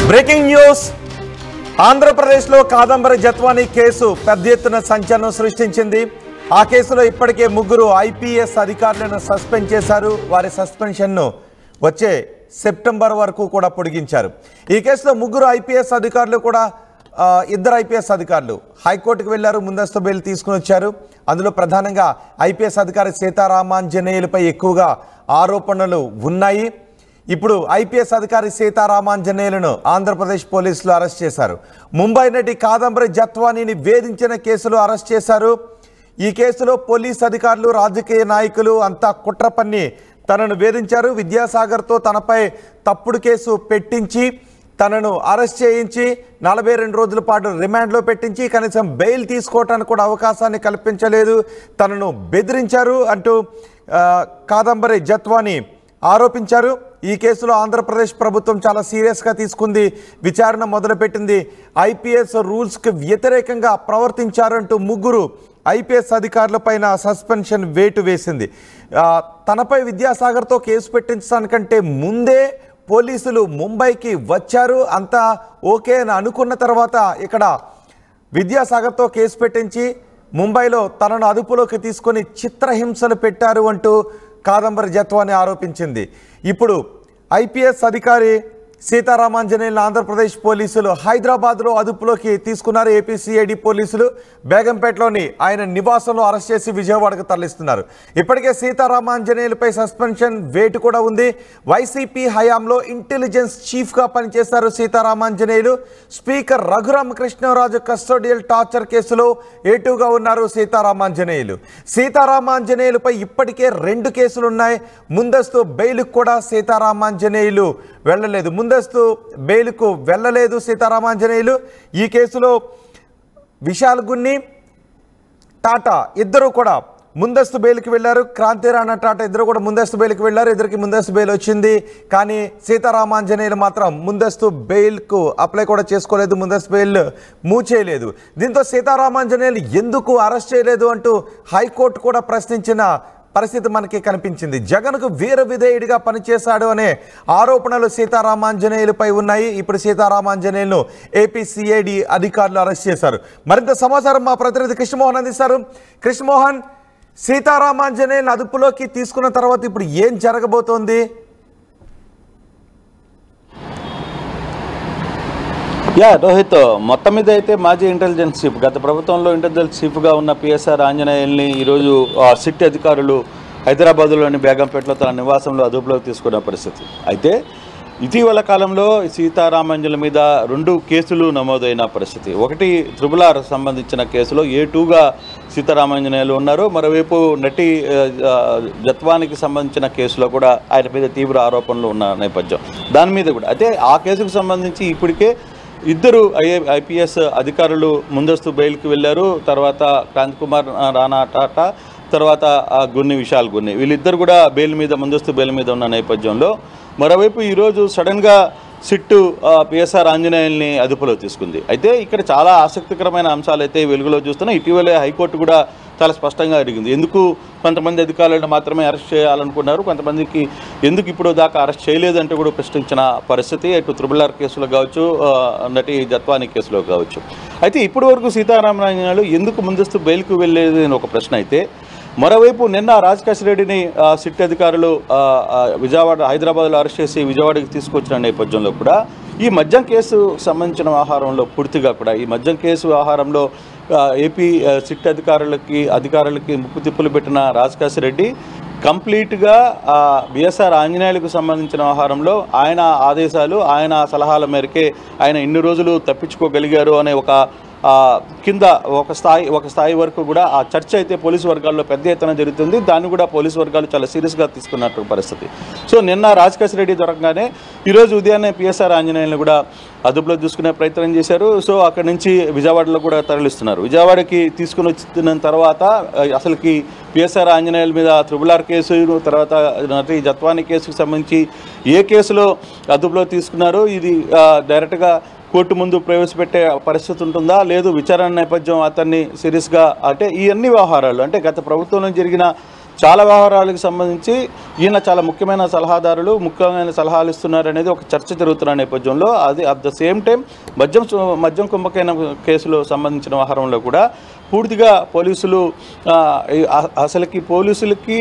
Breaking news. ఆంధ్రప్రదేశ్లో Kadambari Jethwani case పెద్ద ఎత్తున సంచలనం సృష్టించింది. ఆ కేసులో ఇప్పటికే 3 ఐపీఎస్ అధికారులను సస్పెండ్ చేశారు. వారి సస్పెన్షన్ను వచ్చే సెప్టెంబర్ వరకు కూడా పొడిగించారు. ఈ కేసులో 3 ఐపీఎస్ అధికారులు కూడా 2 ఐపీఎస్ అధికారులు హైకోర్టుకు వెళ్లారు, ముందస్తు బెయిల్ తీసుకుని వచ్చారు. అందులో ప్రధానంగా ఐపీఎస్ అధికారి సీతారామాంజనేయులపై ఎక్కువగా ఆరోపణలు ఉన్నాయి. ఇప్పుడు ఐపీఎస్ అధికారి సీతారామాంజనేయులను ఆంధ్రప్రదేశ్ పోలీసులు అరెస్ట్ చేశారు. ముంబై నటి కాదంబరి జత్వానీని వేధించిన కేసులో అరెస్ట్ చేశారు. ఈ కేసులో పోలీస్ అధికారులు, రాజకీయ నాయకులు అంతా కుట్ర పన్ని తనను వేధించారు. విద్యాసాగర్తో తనపై తప్పుడు కేసు పెట్టించి తనను అరెస్ట్ చేయించి 42 రోజుల పాటు రిమాండ్లో పెట్టించి కనీసం బెయిల్ తీసుకోవటానికి కూడా అవకాశాన్ని కల్పించలేదు, తనను బెదిరించారు అంటూ కాదంబరి జత్వానీ ఆరోపించారు. ఈ కేసులో ఆంధ్రప్రదేశ్ ప్రభుత్వం చాలా సీరియస్గా తీసుకుంది, విచారణ మొదలుపెట్టింది. ఐపీఎస్ రూల్స్కి వ్యతిరేకంగా ప్రవర్తించారంటూ 3 ఐపీఎస్ అధికారులపైన సస్పెన్షన్ వేటు వేసింది. తనపై విద్యాసాగర్తో కేసు పెట్టించడానికంటే ముందే పోలీసులు ముంబైకి వచ్చారు. అంతా ఓకే అని అనుకున్న తర్వాత ఇక్కడ విద్యాసాగర్తో కేసు పెట్టించి ముంబైలో తనను అదుపులోకి తీసుకొని చిత్రహింసలు పెట్టారు అంటూ కాదంబరి జత్వానీ ఆరోపించింది. ఇప్పుడు ఐపీఎస్ అధికారి సీతారామాంజనేయులను ఆంధ్రప్రదేశ్ పోలీసులు హైదరాబాద్లో అదుపులోకి తీసుకున్నారు. ఏపీసీఐడి పోలీసులు బేగంపేటలోని ఆయన నివాసంలో అరెస్ట్ చేసి విజయవాడకు తరలిస్తున్నారు. ఇప్పటికే సీతారామాంజనేయులపై సస్పెన్షన్ వేటు కూడా ఉంది. వైసీపీ హయాంలో ఇంటెలిజెన్స్ చీఫ్గా పనిచేశారు Seetharamanjaneyulu. Speaker Raghuramakrishnaraju custodial torture కేసులో ఏటుగా ఉన్నారు సీతారామాంజనేయులు. సీతారామాంజనేయులపై ఇప్పటికే 2 కేసులున్నాయి. ముందస్తు బెయిల్కు కూడా సీతారామాంజనేయులు వెళ్ళలేదు, ముందస్తు బెయిల్కు వెళ్ళలేదు సీతారామాంజనేయులు. ఈ కేసులో విశాల్ గున్ని, టాటా ఇద్దరు కూడా ముందస్తు బెయిల్కి వెళ్ళారు. క్రాంతి రాణా, టాటా ఇద్దరు కూడా ముందస్తు బెయిల్కి వెళ్ళారు. ఇద్దరికి ముందస్తు బెయిల్ వచ్చింది. కానీ సీతారామాంజనేయులు మాత్రం ముందస్తు బెయిల్కు అప్లై కూడా చేసుకోలేదు, ముందస్తు బెయిల్ మూవ్ చేయలేదు. దీంతో సీతారామాంజనేయులు ఎందుకు అరెస్ట్ చేయలేదు అంటూ హైకోర్టు కూడా ప్రశ్నించిన పరిస్థితి మనకి కనిపించింది. జగన్కు వీర విధేయుడిగా పనిచేశాడు అనే ఆరోపణలు సీతారామాంజనేయులపై ఉన్నాయి. ఇప్పుడు సీతారామాంజనేయులను ఏపీసీఐడి అధికారులు అరెస్ట్ చేశారు. మరింత సమాచారం మా ప్రతినిధి కృష్ణమోహన్ అందిస్తారు. కృష్ణమోహన్, సీతారామాంజనేయులను అదుపులోకి తీసుకున్న తర్వాత ఇప్పుడు ఏం జరగబోతోంది? రోహిత్, మొత్తం మీద అయితే మాజీ ఇంటెలిజెన్స్ చీఫ్, గత ప్రభుత్వంలో ఇంటెలిజెన్స్ చీఫ్గా ఉన్న పిఎస్ఆర్ ఆంజనేయుల్ని ఈరోజు సిట్ అధికారులు హైదరాబాద్లోని బేగంపేటలో తన నివాసంలో అదుపులోకి తీసుకున్న పరిస్థితి. అయితే ఇటీవల కాలంలో సీతారామాంజనేయుల మీద 2 కేసులు నమోదైన పరిస్థితి. ఒకటి త్రిబుల్-ఆర్ సంబంధించిన కేసులో A2గా సీతారామాంజనేయులు ఉన్నారు. మరోవైపు నటి జత్వానికి సంబంధించిన కేసులో కూడా ఆయన మీద తీవ్ర ఆరోపణలు ఉన్న నేపథ్యం. దాని మీద కూడా అయితే ఆ కేసుకు సంబంధించి ఇప్పటికే 2 ఐపీఎస్ అధికారులు ముందస్తు బెయిల్కి వెళ్ళారు. తర్వాత క్రాంతికుమార్ రాణా టాటా, తర్వాత విశాల్ గున్ని, వీళ్ళిద్దరు కూడా ముందస్తు బెయిల్ మీద ఉన్న నేపథ్యంలో మరోవైపు ఈరోజు సడన్గా సిట్టు పిఎస్ఆర్ ఆంజనేయుల్ని అదుపులో తీసుకుంది. అయితే ఇక్కడ చాలా ఆసక్తికరమైన అంశాలు అయితే వెలుగులో చూస్తున్నాయి. ఇటీవలే హైకోర్టు కూడా చాలా స్పష్టంగా అడిగింది, ఎందుకు కొంతమంది అధికారులను మాత్రమే అరెస్ట్ చేయాలనుకున్నారు, కొంతమందికి ఎందుకు ఇప్పుడు దాకా అరెస్ట్ చేయలేదంటూ కూడా ప్రశ్నించిన పరిస్థితి ఇటు త్రిబుల్-ఆర్ కేసులో కావచ్చు, నటి జత్వానీ కేసులో కావచ్చు. అయితే ఇప్పటి వరకు సీతారామాంజనేయులు ఎందుకు ముందస్తు బెయిల్కు వెళ్ళలేదు అని ఒక ప్రశ్న అయితే, మరోవైపు నిన్న రాజకేశ్ రెడ్డిని సిట్ అధికారులు హైదరాబాద్లో అరెస్ట్ చేసి విజయవాడకి తీసుకొచ్చిన నేపథ్యంలో కూడా ఈ మద్యం కేసు సంబంధించిన వ్యవహారంలో పూర్తిగా కూడా ఈ మద్యం కేసు వ్యవహారంలో ఏపీ సిట్ అధికారులకి ముప్పు తిప్పులు పెట్టిన రాజకేశ్ రెడ్డి కంప్లీట్గా బిఎస్ఆర్ ఆంజనేయులకు సంబంధించిన వ్యవహారంలో ఆయన ఆదేశాలు, ఆయన సలహాల మేరకే ఆయన ఇన్ని రోజులు తప్పించుకోగలిగారు అనే ఒక కింద ఒక స్థాయి వరకు కూడా ఆ చర్చ అయితే పోలీసు వర్గాల్లో పెద్ద ఎత్తున జరుగుతుంది. దాన్ని కూడా పోలీసు వర్గాలు చాలా సీరియస్గా తీసుకున్నట్టు పరిస్థితి. సో నిన్న రాజకేశ్ రెడ్డి దొరకగానే ఈరోజు ఉదయాన్నే పిఎస్ఆర్ ఆంజనేయులను కూడా అదుపులో తీసుకునే ప్రయత్నం చేశారు. సో అక్కడి నుంచి విజయవాడలో కూడా తరలిస్తున్నారు. విజయవాడకి తీసుకుని వచ్చిన తర్వాత అసలుకి పిఎస్ఆర్ ఆంజనేయుల మీద త్రిబుల్-ఆర్ కేసు, తర్వాత నటి జత్వానీ కేసుకు సంబంధించి ఏ కేసులో అదుపులో తీసుకున్నారు, ఇది డైరెక్ట్గా కోర్టు ముందు ప్రవేశపెట్టే పరిస్థితి ఉంటుందా, లేదు విచారణ నేపథ్యం అతన్ని సీరియస్గా అంటే ఈ అన్ని వ్యవహారాలు అంటే గత ప్రభుత్వంలో జరిగిన చాలా వ్యవహారాలకు సంబంధించి ఈయన చాలా ముఖ్యమైన సలహాలు ఇస్తున్నారు అనేది ఒక చర్చ జరుగుతున్న నేపథ్యంలో అది అట్ ద సేమ్ టైం మద్యం కుంభకోణం కేసులో సంబంధించిన వ్యవహారంలో కూడా పూర్తిగా పోలీసులు అసలుకి పోలీసులకి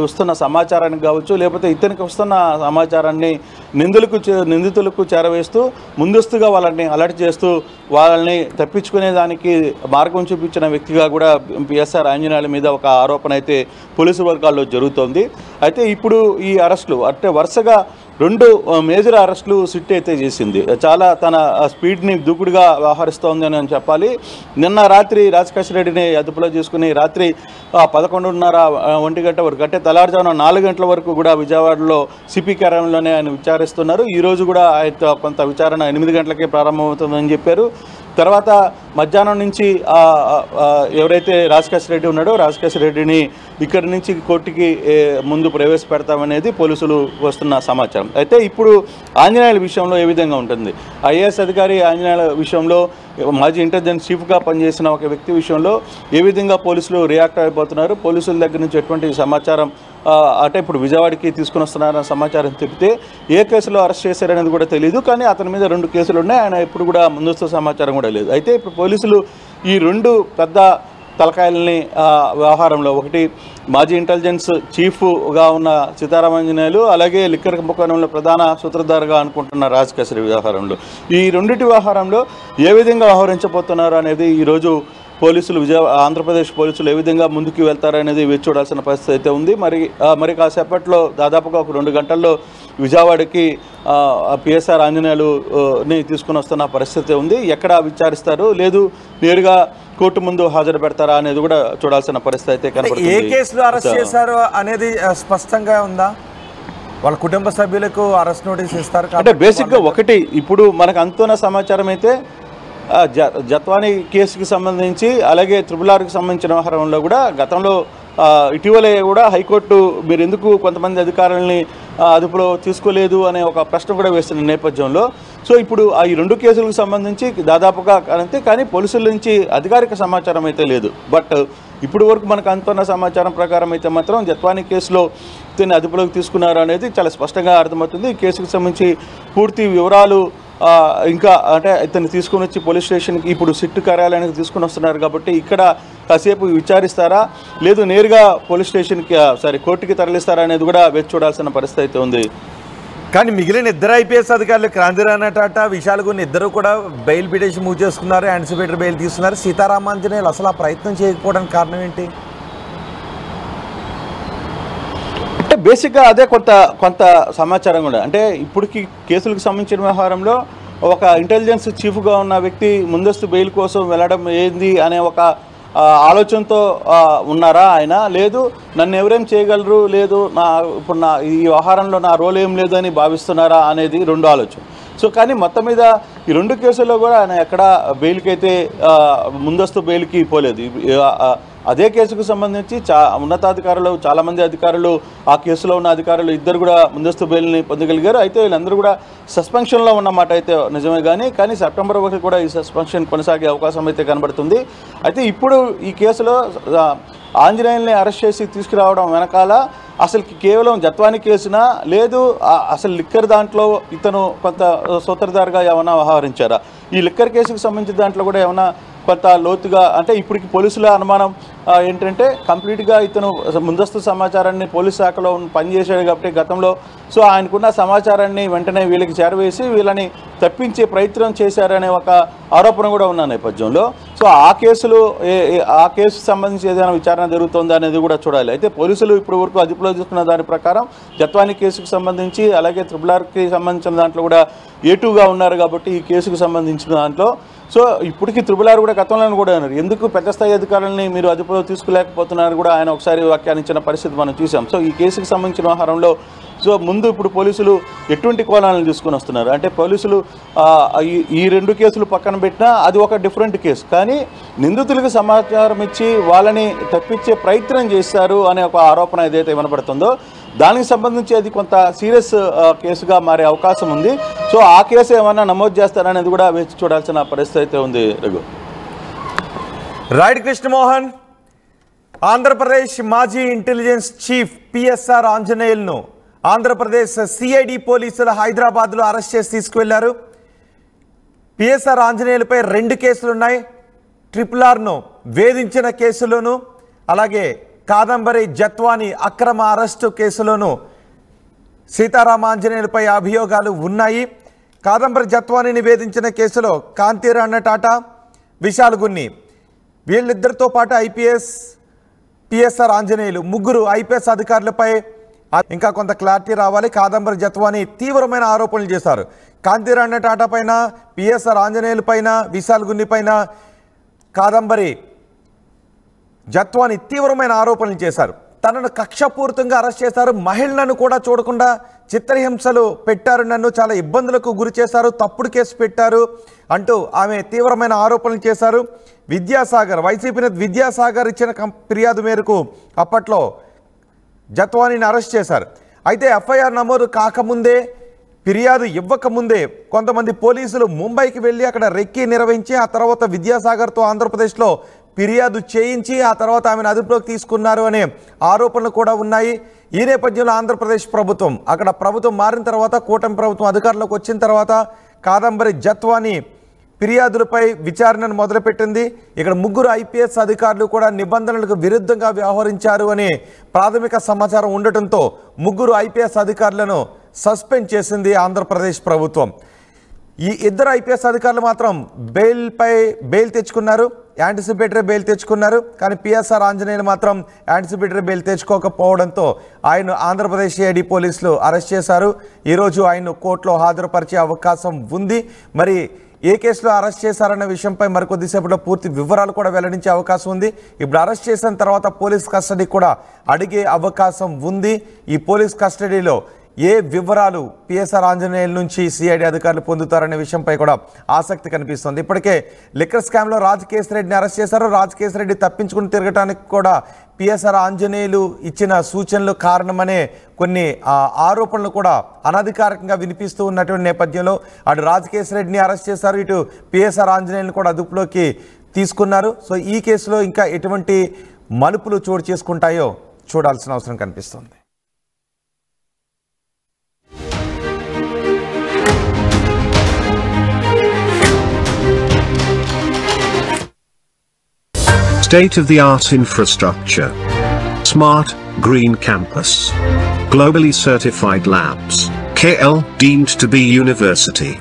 వస్తున్న సమాచారానికి కావచ్చు, లేకపోతే ఇతనికి వస్తున్న సమాచారాన్ని నిందితులకు చేరవేస్తూ ముందస్తుగా వాళ్ళని అలర్ట్ చేస్తూ వాళ్ళని తప్పించుకునే దానికి మార్గం చూపించిన వ్యక్తిగా కూడా పిఎస్ఆర్ ఆంజనేయుల మీద ఒక ఆరోపణ అయితే పోలీసు వర్గాల్లో జరుగుతోంది. అయితే ఇప్పుడు ఈ అరెస్టులు అంటే వరుసగా 2 మేజర్ అరెస్టులు సిట్ అయితే చేసింది. చాలా తన స్పీడ్ని దూకుడుగా వ్యవహరిస్తోంది అని చెప్పాలి. నిన్న రాత్రి రాజకేశ్ రెడ్డిని అదుపులో చేసుకుని రాత్రి 11:30 1 గంట వరకు అంటే తెల్లవారుజామున 4 గంటల వరకు కూడా విజయవాడలో సిపి కార్యాలయంలోనే ఆయన విచారిస్తున్నారు. ఈరోజు కూడా ఆయన కొంత విచారణ 8 గంటలకే ప్రారంభమవుతుందని చెప్పారు. తర్వాత మధ్యాహ్నం నుంచి ఎవరైతే రాజకేశ్ రెడ్డి ఉన్నాడో రాజకేశ్ రెడ్డిని ఇక్కడి నుంచి కోర్టుకి ముందు ప్రవేశపెడతామనేది పోలీసులు వస్తున్న సమాచారం. అయితే ఇప్పుడు ఆంజనేయుల విషయంలో ఏ విధంగా ఉంటుంది? ఐఏఎస్ అధికారి ఆంజనేయుల విషయంలో మాజీ ఇంటెలిజెన్స్ చీఫ్గా పనిచేసిన ఒక వ్యక్తి విషయంలో ఏ విధంగా పోలీసులు రియాక్ట్ అయిపోతున్నారు, పోలీసుల దగ్గర నుంచి ఎటువంటి సమాచారం అంటే ఇప్పుడు విజయవాడకి తీసుకుని వస్తున్నారన్న సమాచారం చెప్తే ఏ కేసులో అరెస్ట్ చేశారనేది కూడా తెలియదు. కానీ అతని మీద 2 కేసులు ఉన్నాయి. ఆయన ఇప్పుడు కూడా ముందస్తు సమాచారం కూడా లేదు. అయితే ఇప్పుడు పోలీసులు ఈ 2 పెద్ద తలకాయలని వ్యవహారంలో ఒకటి మాజీ ఇంటెలిజెన్స్ చీఫ్గా ఉన్న సీతారామాంజనేయులు, అలాగే లిక్కర్ కుంభకోణంలో ప్రధాన సూత్రధారుగా అనుకుంటున్న రాజకేశ్ రెడ్డి వ్యవహారంలో ఈ 2 వ్యవహారంలో ఏ విధంగా వ్యవహరించబోతున్నారు అనేది ఈరోజు పోలీసులు ఆంధ్రప్రదేశ్ పోలీసులు ఏ విధంగా ముందుకు వెళ్తారనేది వేచి చూడాల్సిన పరిస్థితి అయితే ఉంది. మరి కాసేపట్లో దాదాపుగా ఒక 2 గంటల్లో విజయవాడకి పిఎస్ఆర్ ఆంజనేయులుని తీసుకుని వస్తున్న పరిస్థితి ఉంది. ఎక్కడ విచారిస్తారు, లేదు నేరుగా కోర్టు ముందు హాజరు పెడతారా అనేది కూడా చూడాల్సిన పరిస్థితి అయితే కనబడుతుంది. ఏ కేసులో అరెస్ట్ చేశారు అనేది స్పష్టంగా ఉందా? వాళ్ళ కుటుంబ సభ్యులకు అరెస్ట్ నోటీస్ ఇస్తారు అంటే బేసిక్గా ఒకటి ఇప్పుడు మనకు అందుతున్న సమాచారం అయితే జత్వానీ కేసుకి సంబంధించి అలాగే RRRకి సంబంధించిన వ్యవహారంలో కూడా గతంలో ఇటీవలే కూడా హైకోర్టు మీరు ఎందుకు కొంతమంది అధికారులని అదుపులో తీసుకోలేదు అనే ఒక ప్రశ్న కూడా వేస్తున్న నేపథ్యంలో సో ఇప్పుడు ఈ 2 కేసులకు సంబంధించి దాదాపుగా కానీ పోలీసుల నుంచి అధికారిక సమాచారం అయితే లేదు. బట్ ఇప్పుడు వరకు మనకు అందుతున్న సమాచారం ప్రకారం అయితే మాత్రం జత్వానీ కేసులో దీన్ని అదుపులోకి తీసుకున్నారు అనేది చాలా స్పష్టంగా అర్థమవుతుంది. ఈ కేసుకు సంబంధించి పూర్తి వివరాలు ఇంకా అంటే ఇతన్ని తీసుకుని వచ్చి పోలీస్ స్టేషన్కి ఇప్పుడు సిట్ కార్యాలయానికి తీసుకుని వస్తున్నారు కాబట్టి ఇక్కడ కాసేపు విచారిస్తారా, లేదు నేరుగా పోలీస్ స్టేషన్కి కోర్టుకి తరలిస్తారా అనేది కూడా వేచి చూడాల్సిన పరిస్థితి అయితే ఉంది. కానీ మిగిలిన 2 ఐపీఎస్ అధికారులు క్రాంతిరాణా టాటా విశాల్ గుని ఇద్దరు కూడా బెయిల్ పిటిషన్ మూవ్ చేసుకున్నారు, యాంటిసిపేటరీ బెయిల్ తీసుకున్నారు. సీతారామాంజనేయులు అసలు ఆ ప్రయత్నం చేయకపోవడానికి కారణం ఏంటి? అంటే బేసిక్గా అదే కొంత సమాచారం కూడా అంటే ఇప్పటికి కేసులకు సంబంధించిన వ్యవహారంలో ఒక ఇంటెలిజెన్స్ చీఫ్గా ఉన్న వ్యక్తి ముందస్తు బెయిల్ కోసం వెళ్ళడం ఏంది అనే ఒక ఆలోచనతో ఉన్నారా ఆయన, లేదు నన్ను ఎవరేం చేయగలరు, లేదు ఇప్పుడు ఈ వ్యవహారంలో నా రోల్ ఏం లేదు అని భావిస్తున్నారా అనేది 2 ఆలోచన. సో కానీ మొత్తం మీద ఈ 2 కేసుల్లో కూడా ఆయన ఎక్కడ బెయిల్కి అయితే ముందస్తు బెయిల్కి పోలేదు. అదే కేసుకు సంబంధించి ఉన్నతాధికారులు చాలామంది అధికారులు ఆ కేసులో ఉన్న అధికారులు ఇద్దరు కూడా ముందస్తు బెయిల్ని పొందగలిగారు. అయితే వీళ్ళందరూ కూడా సస్పెన్షన్లో ఉన్నమాట అయితే నిజమే కానీ సెప్టెంబర్ 1 కూడా ఈ సస్పెన్షన్ కొనసాగే అవకాశం అయితే కనబడుతుంది. అయితే ఇప్పుడు ఈ కేసులో ఆంజనేయుల్ని అరెస్ట్ చేసి తీసుకురావడం వెనకాల అసలుకి కేవలం జత్వానీ కేసునా, లేదు అసలు లిక్కర్ దాంట్లో ఇతను కొంత సూత్రధారుగా ఏమైనా వ్యవహరించారా, ఈ లిక్కర్ కేసుకు సంబంధించిన దాంట్లో కూడా ఏమైనా కొంత లోతుగా అంటే ఇప్పటికి పోలీసుల అనుమానం ఏంటంటే కంప్లీట్గా ఇతను ముందస్తు సమాచారాన్ని పోలీస్ శాఖలో పనిచేశాడు కాబట్టి గతంలో సో ఆయనకున్న సమాచారాన్ని వెంటనే వీళ్ళకి చేరవేసి వీళ్ళని తప్పించే ప్రయత్నం చేశారనే ఒక ఆరోపణ కూడా ఉన్న నేపథ్యంలో సో ఆ కేసు సంబంధించి ఏదైనా విచారణ జరుగుతుందా అనేది కూడా చూడాలి. అయితే పోలీసులు ఇప్పటి వరకు అదుపులో తీసుకున్న దాని ప్రకారం జత్వానీ కేసుకు సంబంధించి అలాగే RRRకి సంబంధించిన దాంట్లో కూడా A2గా ఉన్నారు కాబట్టి ఈ కేసుకు సంబంధించిన దాంట్లో సో ఇప్పటికీ RRR కూడా గతంలో కూడా అన్నారు ఎందుకు పెద్ద స్థాయి అధికారులని మీరు అదుపులో తీసుకోలేకపోతున్నారు కూడా ఆయన ఒకసారి వ్యాఖ్యానించిన పరిస్థితి మనం చూసాం. సో ఈ కేసుకు సంబంధించిన వ్యవహారంలో సో ముందు ఇప్పుడు పోలీసులు ఎటువంటి కోణాలను తీసుకొని వస్తున్నారు అంటే పోలీసులు ఈ 2 కేసులు పక్కన పెట్టినా అది ఒక డిఫరెంట్ కేసు, కానీ నిందితులకు సమాచారం ఇచ్చి వాళ్ళని తప్పించే ప్రయత్నం చేశారు అనే ఒక ఆరోపణ ఏదైతే వినపడుతుందో దానికి సంబంధించి అది కొంత సీరియస్ కేసుగా మారే అవకాశం ఉంది. సో ఆ కేసు ఏమన్నా నమోదు చేస్తారనేది కూడా వేచి చూడాల్సిన పరిస్థితి అయితే ఉంది. రఘు రైట్ కృష్ణమోహన్, ఆంధ్రప్రదేశ్ మాజీ intelligence chief PSR ఆంజనేయులను Andhra Pradesh CID పోలీసులు హైదరాబాద్లో అరెస్ట్ చేసి తీసుకువెళ్లారు. పిఎస్ఆర్ ఆంజనేయులపై 2 కేసులున్నాయి. RRRను వేధించిన కేసులోను, అలాగే కాదంబరి జత్వాని అక్రమ అరెస్టు కేసులోను సీతారామ ఆంజనేయులపై అభియోగాలు ఉన్నాయి. కాదంబరి జత్వానిని వేధించిన కేసులో కాంతిరాణ టాటా, విశాల్ గున్ని వీళ్ళిద్దరితో పాటు ఐపీఎస్ పిఎస్ఆర్ ఆంజనేయులు ముగ్గురు ఐపీఎస్ అధికారులపై ఇంకా కొంత క్లారిటీ రావాలి. కాదంబరి జత్వాని తీవ్రమైన ఆరోపణలు చేశారు. కాంతిరాణ టాటా పైన, పిఎస్ఆర్ ఆంజనేయుల పైన, విశాల్ గున్ని పైన కాదంబరి జత్వాని తీవ్రమైన ఆరోపణలు చేశారు. తనను కక్షపూరితంగా అరెస్ట్ చేశారు. మహిళలను కూడా చూడకుండా చిత్రహింసలు పెట్టారు, నన్ను చాలా ఇబ్బందులకు గురి చేశారు, తప్పుడు కేసు పెట్టారు అంటూ ఆమె తీవ్రమైన ఆరోపణలు చేశారు. విద్యాసాగర్, వైసీపీ నేత విద్యాసాగర్ ఇచ్చిన ఫిర్యాదు మేరకు అప్పట్లో జత్వానీని అరెస్ట్ చేశారు. అయితే ఎఫ్ఐఆర్ నమోదు కాకముందే, ఫిర్యాదు ఇవ్వకముందే కొంతమంది పోలీసులు ముంబైకి వెళ్ళి అక్కడ రెక్కీ నిర్వహించి ఆ తర్వాత విద్యాసాగర్తో ఆంధ్రప్రదేశ్లో ఫిర్యాదు చేయించి ఆ తర్వాత ఆమెను అదుపులోకి తీసుకున్నారు అనే ఆరోపణలు కూడా ఉన్నాయి. ఈ నేపథ్యంలో ఆంధ్రప్రదేశ్ ప్రభుత్వం, అక్కడ ప్రభుత్వం మారిన తర్వాత, కూటమి ప్రభుత్వం అధికారంలోకి వచ్చిన తర్వాత కాదంబరి జత్వాని ఫిర్యాదులపై విచారణను మొదలుపెట్టింది. ఇక్కడ ముగ్గురు ఐపీఎస్ అధికారులు కూడా నిబంధనలకు విరుద్ధంగా వ్యవహరించారు అనే ప్రాథమిక సమాచారం ఉండటంతో ముగ్గురు ఐపీఎస్ అధికారులను సస్పెండ్ చేసింది ఆంధ్రప్రదేశ్ ప్రభుత్వం. ఈ ఇద్దరు ఐపీఎస్ అధికారులు మాత్రం బెయిల్ తెచ్చుకున్నారు, యాంటిసిపేటరీ బెయిల్ తెచ్చుకున్నారు. కానీ పిఎస్ఆర్ ఆంజనేయులు మాత్రం యాంటిసిపేటరీ బెయిల్ తెచ్చుకోకపోవడంతో ఆయన ఆంధ్రప్రదేశ్ సిఐడి పోలీసులు అరెస్ట్ చేశారు. ఈరోజు ఆయన్ను కోర్టులో హాజరుపరిచే అవకాశం ఉంది. మరి ఏ కేసులో అరెస్ట్ చేశారన్న విషయంపై మరికొద్దిసేపట్లో పూర్తి వివరాలు కూడా వెల్లడించే అవకాశం ఉంది. ఇప్పుడు అరెస్ట్ చేసిన తర్వాత పోలీస్ కస్టడీ కూడా అడిగే అవకాశం ఉంది. ఈ పోలీస్ కస్టడీలో ఏ వివరాలు పిఎస్ఆర్ ఆంజనేయుల నుంచి సిఐడి అధికారులు పొందుతారనే విషయంపై కూడా ఆసక్తి కనిపిస్తుంది. ఇప్పటికే లిక్కర్ స్కామ్లో రాజకేశ్ రెడ్డిని అరెస్ట్ చేశారు. రాజకేశ్ రెడ్డి తప్పించుకుని తిరగటానికి కూడా పిఎస్ఆర్ ఆంజనేయులు ఇచ్చిన సూచనలు కారణమనే కొన్ని ఆరోపణలు కూడా అనధికారికంగా వినిపిస్తూ ఉన్నటువంటి నేపథ్యంలో అటు రాజకేశ్ రెడ్డిని అరెస్ట్ చేశారు, ఇటు పిఎస్ఆర్ ఆంజనేయులను కూడా అదుపులోకి తీసుకున్నారు. సో ఈ కేసులో ఇంకా ఎటువంటి మలుపులు చోటు చేసుకుంటాయో చూడాల్సిన అవసరం కనిపిస్తుంది. State-of-the-art infrastructure. Smart, green campus. Globally certified labs. KL deemed to be university.